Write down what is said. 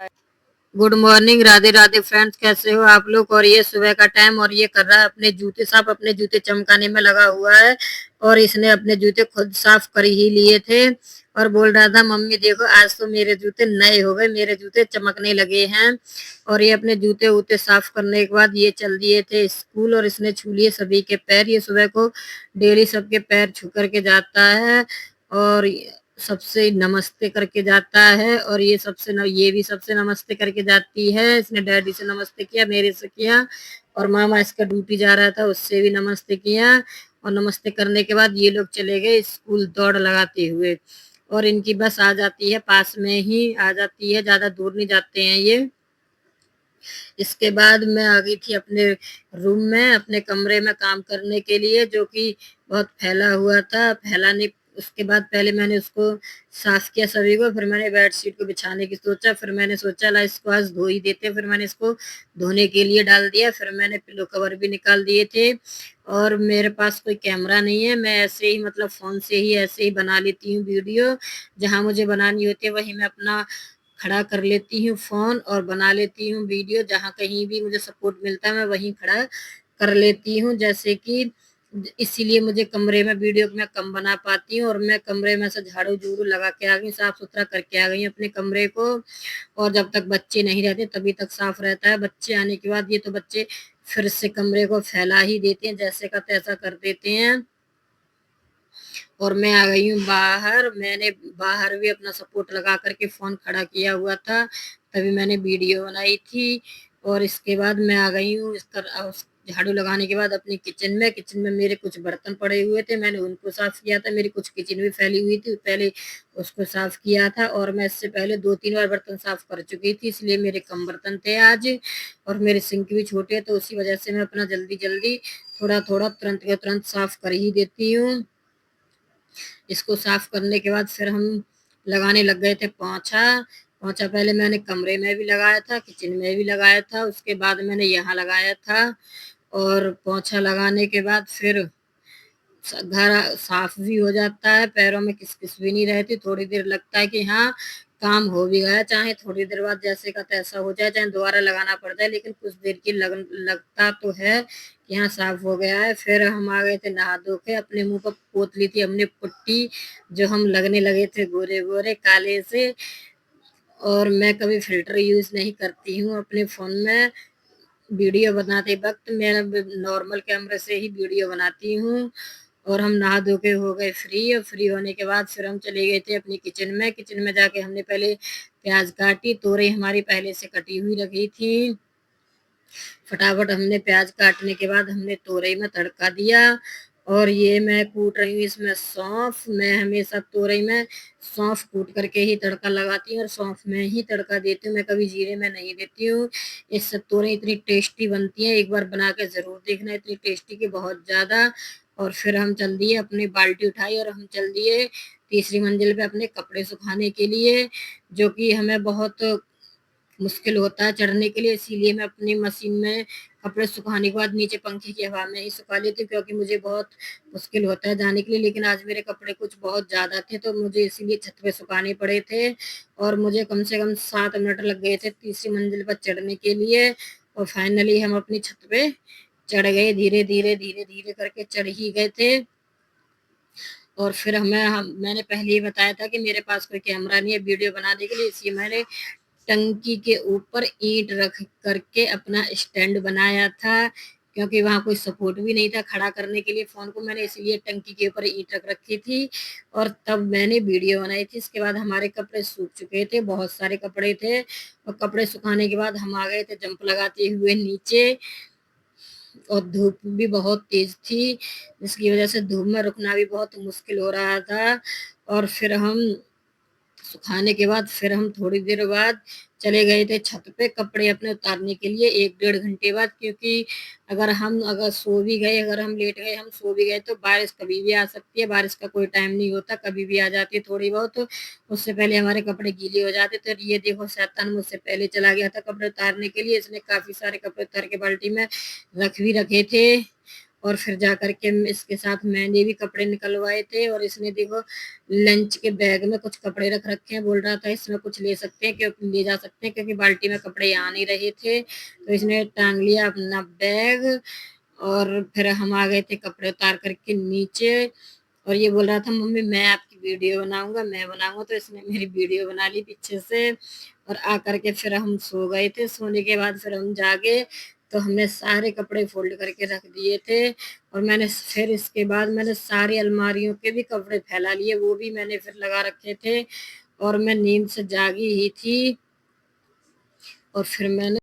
Good morning, Radhe Radhe friends, कैसे हो आप लोग। और ये सुबह का टाइम और ये कर रहा है अपने जूते साफ, अपने जूते चमकाने में लगा हुआ है। और इसने अपने जूते खुद साफ कर ही लिए थे और बोल रहा था मम्मी देखो आज तो मेरे जूते नए हो गए, मेरे जूते चमकने लगे हैं। और ये अपने जूते वूते साफ करने के बाद ये चल दिए थे स्कूल और इसने छू लिए सभी के पैर। ये सुबह को डेली सबके पैर छू करके जाता है और सबसे नमस्ते करके जाता है। और ये भी सबसे नमस्ते करके जाती है। इसने डैडी से नमस्ते किया, मेरे से किया और मामा इसका ड्यूटी जा रहा था उससे भी नमस्ते किया। और नमस्ते करने के बाद ये लोग चले गए स्कूल दौड़ लगाते हुए। और इनकी बस आ जाती है, पास में ही आ जाती है, ज्यादा दूर नहीं जाते हैं ये। इसके बाद मैं आ गई थी अपने रूम में, अपने कमरे में काम करने के लिए, जो कि बहुत फैला हुआ था। फैलाने उसके बाद पहले मैंने उसको साफ किया सभी को, फिर मैंने बेडशीट को बिछाने की सोचा, फिर मैंने सोचा ला इसको आज धो ही देते, फिर मैंने इसको धोने के लिए डाल दिया। फिर मैंने पिलो कवर भी निकाल दिए थे। और मेरे पास कोई कैमरा नहीं है, मैं ऐसे ही मतलब फोन से ही ऐसे ही बना लेती हूँ वीडियो। जहां मुझे बनानी होती है वहीं मैं अपना खड़ा कर लेती हूँ फोन और बना लेती हूँ वीडियो। जहाँ कहीं भी मुझे सपोर्ट मिलता है मैं वहीं खड़ा कर लेती हूँ। जैसे कि इसीलिए मुझे कमरे में वीडियो मैं कम बना पाती हूँ। और मैं कमरे में से झाड़ू झूड़ू लगा के आ गई, साफ सुथरा करके आ गई अपने कमरे को। और जब तक बच्चे नहीं रहते तभी तक साफ रहता है। बच्चे आने के बाद ये तो बच्चे फिर से कमरे को फैला ही देते हैं, जैसे का तैसा कर देते हैं। और मैं आ गई हूँ बाहर। मैंने बाहर भी अपना सपोर्ट लगा करके फोन खड़ा किया हुआ था, तभी मैंने वीडियो बनाई थी। और इसके बाद मैं आ गई हूँ झाड़ू लगाने के बाद अपनी किचन में मेरे कुछ बर्तन पड़े हुए थे, मैंने उनको साफ किया था। मेरी कुछ किचन भी फैली हुई थी, पहले उसको साफ किया था। और मैं इससे पहले 2-3 बार बर्तन साफ कर चुकी थी, इसलिए मेरे कम बर्तन थे आज। और मेरे सिंक भी छोटे, तो उसी वजह से मैं अपना जल्दी जल्दी थोड़ा थोड़ा तुरंत के तुरंत साफ कर ही देती हूँ। इसको साफ करने के बाद फिर हम लगाने लग गए थे पोंछा। पोंछा पहले मैंने कमरे में भी लगाया था, किचन में भी लगाया था, उसके बाद मैंने यहाँ लगाया था। और पोंछा लगाने के बाद फिर घर साफ भी हो जाता है, पैरों में किसकिस भी नहीं रहती। थोड़ी देर लगता है कि हाँ काम हो भी गया, चाहे थोड़ी देर बाद जैसे का तैसा हो जाए, चाहे दोबारा लगाना पड़ जाए, लेकिन कुछ देर की लगता तो है कि हाँ साफ हो गया है। फिर हम आ गए थे नहा धो के, अपने मुंह पर पोत ली थी हमने पुट्टी, जो हम लगने लगे थे गोरे गोरे काले से। और मैं कभी फिल्टर यूज नहीं करती हूँ अपने फोन में वीडियो बनाते वक्त, मैं नॉर्मल कैमरे से ही वीडियो बनाती हूँ। और हम नहा धो के हो गए फ्री, और फ्री होने के बाद फिर हम चले गए थे अपनी किचन में जाके हमने पहले प्याज काटी, तोरई हमारी पहले से कटी हुई रखी थी। फटाफट हमने प्याज काटने के बाद हमने तोरई में तड़का दिया। और ये मैं कूट रही हूँ इसमें सौंफ। मैं हमेशा तोरई में सौंफ कूट करके ही तड़का लगाती हूँ और सौंफ में ही तड़का देती हूँ, मैं कभी जीरे में नहीं देती हूँ। इससे तोरई इतनी टेस्टी बनती है, एक बार बना के जरूर देखना, इतनी टेस्टी की बहुत ज्यादा। और फिर हम चल दिए, अपनी बाल्टी उठाई और हम चल दिए तीसरी मंजिल पे अपने कपड़े सुखाने के लिए, जो कि हमें बहुत मुश्किल होता है चढ़ने के लिए। इसीलिए मैं अपनी मशीन में कपड़े सुखाने के बाद नीचे पंखे की हवा में ही सुखा लेती हूँ, क्योंकि मुझे बहुत मुश्किल होता है जाने के लिए। लेकिन आज मेरे कपड़े कुछ बहुत ज्यादा थे, तो मुझे इसीलिए छत पे सुखाने पड़े थे। और मुझे कम से कम 7 मिनट लग गए थे तीसरी मंजिल पर चढ़ने के लिए। और फाइनली हम अपनी छत पे चढ़ गए, धीरे धीरे धीरे धीरे करके चढ़ ही गए थे। और फिर मैंने पहले ही बताया था कि मेरे पास कोई कैमरा नहीं है वीडियो बनाने के लिए, इसलिए मैंने टंकी के ऊपर ईंट रख करके अपना स्टैंड बनाया था, क्योंकि वहां कोई सपोर्ट भी नहीं था खड़ा करने के लिए फोन को। मैंने इसलिए टंकी के ऊपर ईंट रख रखी थी और तब मैंने वीडियो बनाई थी। इसके बाद हमारे कपड़े सूख चुके थे, बहुत सारे कपड़े थे। और कपड़े सुखाने के बाद हम आ गए थे जंप लगाते हुए नीचे। और धूप भी बहुत तेज थी, जिसकी वजह से धूप में रुकना भी बहुत मुश्किल हो रहा था। और फिर हम सुखाने के बाद फिर हम थोड़ी देर बाद चले गए थे छत पे कपड़े अपने उतारने के लिए, 1-1.5 घंटे बाद। क्योंकि अगर सो भी गए, अगर हम लेट गए, हम सो भी गए, तो बारिश कभी भी आ सकती है। बारिश का कोई टाइम नहीं होता, कभी भी आ जाती है थोड़ी बहुत, तो उससे पहले हमारे कपड़े गीले हो जाते। तो ये देखो शैतान मुझसे पहले चला गया था कपड़े उतारने के लिए, इसने काफी सारे कपड़े उतार के बाल्टी में रख भी रखे थे। और फिर जाकर के इसके साथ मैंने भी कपड़े निकलवाए थे और इसने देखो लंच के बैग में कुछ कपड़े रख रखे हैं, बोल रहा था इसमें कुछ ले सकते हैं, क्योंकि ले जा सकते हैं, क्योंकि बाल्टी में कपड़े आ नहीं रहे थे। तो इसने टांग लिया अपना बैग और फिर हम आ गए थे कपड़े उतार करके नीचे। और ये बोल रहा था मम्मी मैं आपकी वीडियो बनाऊंगा, मैं बनाऊंगा, तो इसने मेरी वीडियो बना ली पीछे से। और आकर के फिर हम सो गए थे। सोने के बाद फिर हम जागे तो हमने सारे कपड़े फोल्ड करके रख दिए थे और मैंने फिर इसके बाद मैंने सारी अलमारियों के भी कपड़े फैला लिए, वो भी मैंने फिर लगा रखे थे। और मैं नींद से जागी ही थी और फिर मैंने